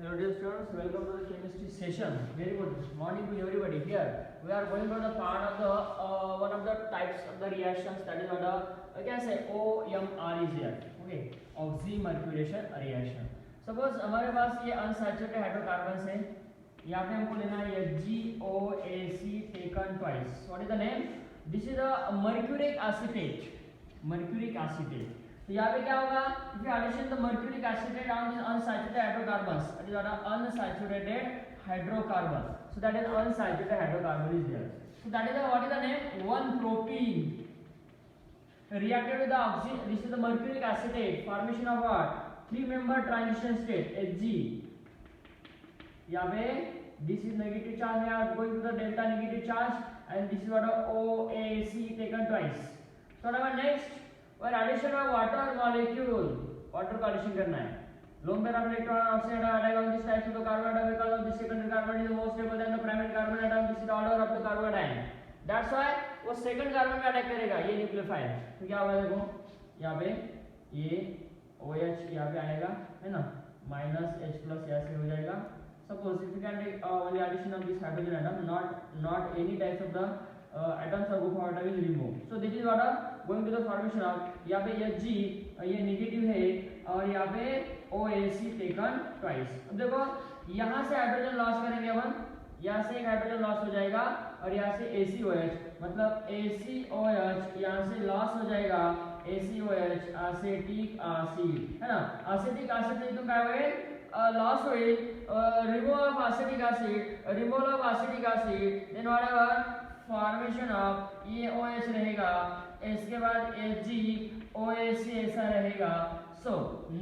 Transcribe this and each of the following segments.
Hello dear students, welcome to the chemistry session. Very good morning to everybody. Here we are going to the part of the one of the types of the reactions, that is what I can say OMR is there. Okay, oxymercuration reaction. Suppose हमारे पास ये unsaturated hydrocarbons है, यहाँ पे हमको लेना है HgOAC taken twice. What is the name? This is a mercuric acetate. Mercuric acetate. तो यहाँ पे क्या होगा? If you addition the mercuric acetate on this unsaturated hydrocarbons, it is an unsaturated hydrocarbon. So that is unsaturated hydrocarbon is there. So that is what is the name? 1-propene reacted with the oxygen. This is the mercuric acetate. Formation of what? 3-member transition state Hg. यहाँ पे this is negative charge here going to the delta negative charge, and this is what a OAC taken twice. So now next और addition of water molecule, water का addition करना है. Lone pair of electron oxide atom this type of the carbon atom because of this secondary carbon is more stable than the primary carbon atom. This is the order of the carbon atom. That's why वो second carbon में attack करेगा ये nucleophile. तो क्या होगा देखो यहाँ पे ये OH यहाँ पे आएगा है ना, -H+ ऐसे हो जाएगा. Suppose if you can take only addition of this hydrogen atom, not any types of the atoms or group of atom is removed. So this is what going to the formation of यहाँ पे Hg ये negative है और यहाँ पे OAC taken twice. अब देखो यहाँ से हाइड्रोजन लॉस करेंगे अपन, यहाँ से एक हाइड्रोजन लॉस हो जाएगा और यहाँ से ACOH, मतलब ACOH यहाँ से लॉस हो जाएगा. ACOH एसिटिक एसिड है ना, एसिटिक एसिड नहीं तो क्या होगा लॉस होईल. Removal of acetic acid, removal of acetic acid, then whatever formation of ये OH रहेगा, इसके बाद HgOAC ऐसा रहेगा. So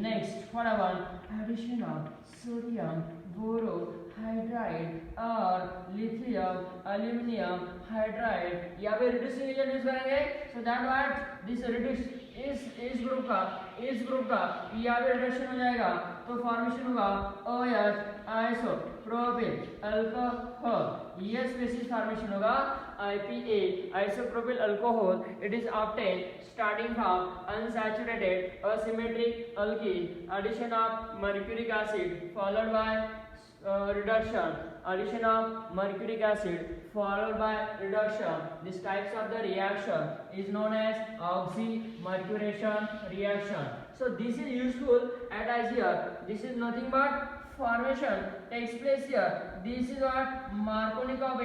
next whatever addition of sodium borohydride और लिथियम एल्यूमिनियम हाइड्राइड यहाँ पे रिड्यूसिंग एजेंट यूज करेंगे. So that what this reduce इस ग्रुप का यहाँ पे रिडक्शन हो जाएगा तो फॉर्मेशन होगा OH आइसोप्रोपिल अल्कोहल. ये स्पीशीज फॉर्मेशन होगा IPA isopropyl alcohol. It is obtained starting from unsaturated asymmetric alkene, addition of mercuric acid followed by reduction, addition of mercuric acid followed by reduction. These types of the reaction is known as oxymercuration reaction. So this is useful at as here. This is nothing but formation takes place here. This is what Markovnikov.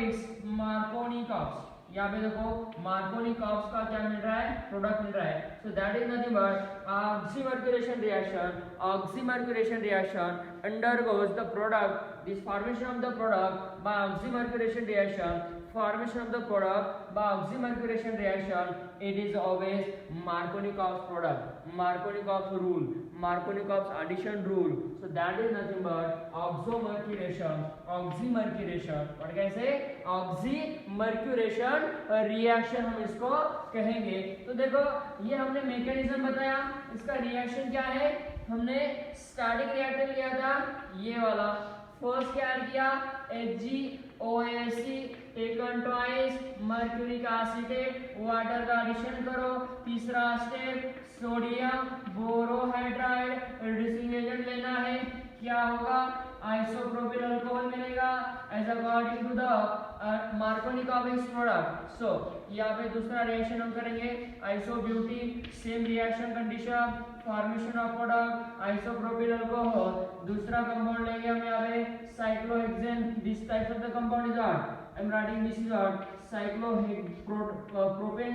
यहाँ पे देखो Markovnikov का क्या मिल रहा है, product मिल रहा है. So that is nothing but oxymercuration reaction. Oxymercuration reaction undergoes the product, this formation of the product by oxymercuration reaction. Formation of the product by oxymercuration reaction, it is always Markovnikov's product, Markovnikov's rule, Markovnikov's addition rule. So that is nothing but oxymercuration. What can I say? Oxymercuration reaction हम इसको कहेंगे. तो देखो ये हमने mechanism बताया, इसका reaction क्या है. हमने स्टार्टिंग रिएक्टर लिया था ये वाला. फर्स्ट क्या ऐड किया HgOAC taken twice, mercuric acetate, water का एडिशन करो. तीसरा step sodium borohydride reducing agent लेना है. क्या होगा आइसोप्रोपिल अल्कोहल मिलेगा as according to the Markovnikov product. So यहाँ पे दूसरा रिएक्शन हम करेंगे isobutene, same reaction condition, formation of product isopropyl alcohol. दूसरा कंपाउंड लेंगे हम यहाँ पे cyclohexane. This type of the compound is what I am writing, this is what cyclopropane,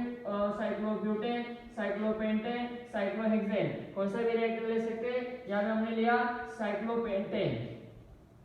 cyclobutane, cyclopentane, cyclohexane. कौन सा भी रिएक्टर ले सकते हैं. यहाँ पे हमने लिया cyclopentane.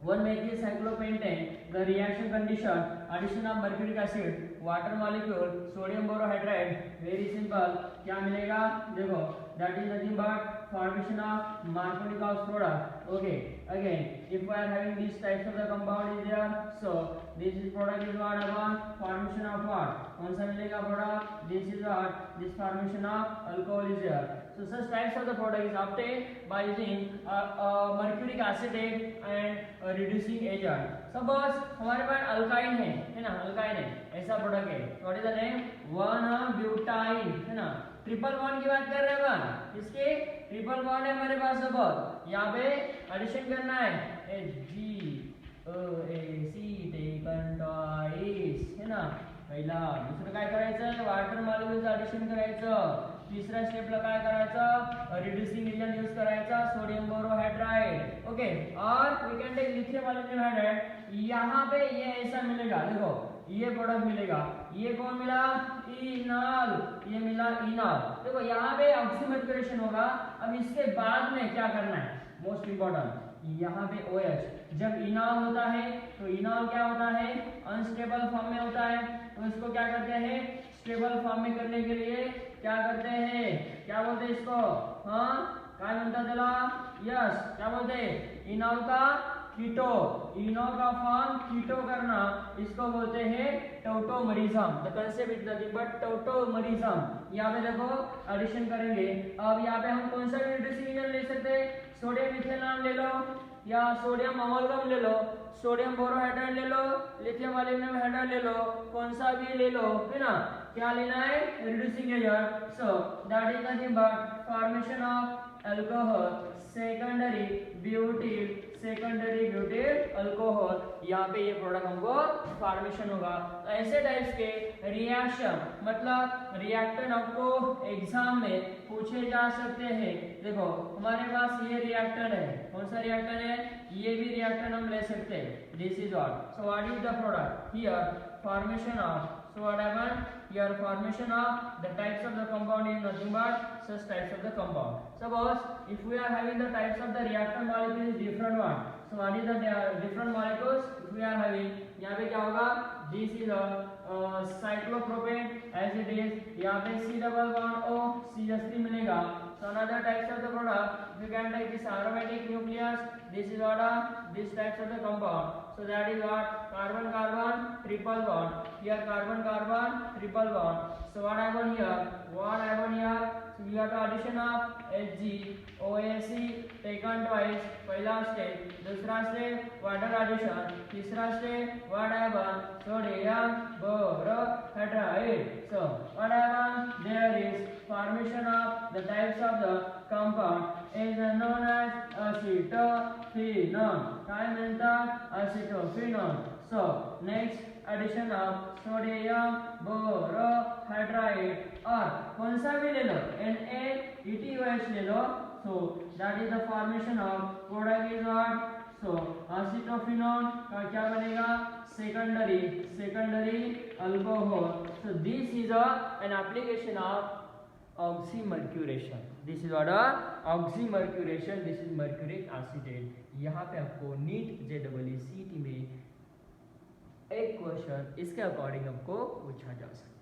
1-methyl cyclopentane. The reaction condition addition of mercuric acid, water molecule, sodium borohydride. Very simple. क्या मिलेगा देखो, that is nothing but formation of Markovnikov's product. Okay, again if we are having these types of the compound is there, so this is product is what upon formation of what, कौन सा मिलेगा product. This is what, this formation of alcohol is there. So such types of the product is obtained by using mercuric acetate and reducing agent. Suppose हमारे पास alkyne है ना, alkyne है ऐसा product है. What is the name? 1-butyl है ना. Triple bond की बात कर रहे हैं अपन, इसके ट्रिपल बॉन्ड है हमारे पास। अब यहाँ पे एडिशन करना है, HgOAC टेकन ट्वाइस, है ना। पहिला दुसरं काय करायचं, वॉटर मॉलिक्युल्स ऍडिशन करायचं। तिसऱ्या स्टेपला काय करायचं, रिड्यूसिंग एजंट यूज करायचा, सोडियम बोरोहाइड्राइड। ओके, और we can take lithium aluminium hydride. यहाँ पे ये ऐसा मिलेगा, देखो ये प्रोडक्ट मिलेगा, ये कौन मिला, इनॉल, ये मिला इनॉल। देखो यहाँ पे ऑक्सीमर्क्यूरेशन होगा। अब इसके बाद में क्या करना है, मोस्ट इंपॉर्टेंट, यहाँ पे OH जब इनॉल होता है तो इनॉल क्या होता है, अनस्टेबल फॉर्म में होता है। तो इसको क्या करते हैं, स्टेबल फॉर्म में करने के लिए क्या करते हैं, क्या बोलते हैं इसको, हाँ काय म्हणतात त्याला, यस क्या बोलते हैं, इनॉल का कीटो, इनॉल का फॉर्म कीटो करना, इसको बोलते हैं tautomerism. The concept is nothing but tautomerism. यहाँ पे देखो एडिशन करेंगे। अब यहाँ पे हम कौन सा रिड्यूसिंग एजेंट ले सकते हैं, सोडियम इथेनॉल ले लो या सोडियम अमोल्गम ले लो, सोडियम बोरोहाइड्राइड ले लो, लिथियम एल्यूमिनियम हाइड्राइड ले लो, कौन सा भी ले लो, है ना। क्या लेना है, reducing agent. So that is nothing but formation of alcohol secondary butyl alcohol. यहाँ पे ये प्रोडक्ट हमको फॉर्मेशन होगा। तो ऐसे टाइप्स के रिएक्शन मतलब रिएक्टेंट आपको एग्जाम में पूछे जा सकते हैं। देखो हमारे पास ये रिएक्टेंट है, कौन सा रिएक्टेंट है, ये भी रिएक्टेंट हम ले सकते हैं। This is what, so what is the product here, formation of, so what happened here, formation of the types of the compound is nothing but such types of the compound. Suppose if we are having the types of the reactant molecule is different one, so what is the different molecules if we are having, यहाँ पे क्या होगा, this is a cyclopropane as it is, यहाँ पे C double bond O CH3 मिलेगा। So another types of the product we can take this aromatic nucleus, this is what this types of the compound. So that is what, carbon carbon triple bond, here carbon carbon triple bond. So what happened here, so we have the addition of HgOAC taken twice, पहला step, दूसरा step water addition, तीसरा step what happened, sodium borohydride. So what happened, there is formation of the types of the compound is known as acetophenone. काय म्हणतात, acetophenone. So next addition of sodium borohydride, और कौन सा भी ले लो, NaETOH ले लो। So that is the formation of product is what, so acetophenone का क्या बनेगा, secondary alcohol. So this is an application of oxymercuration. This is what oxymercuration, this is mercuric acetate. यहाँ पे आपको नीट JEE CET में एक question इसके according आपको पूछा जा सकता है।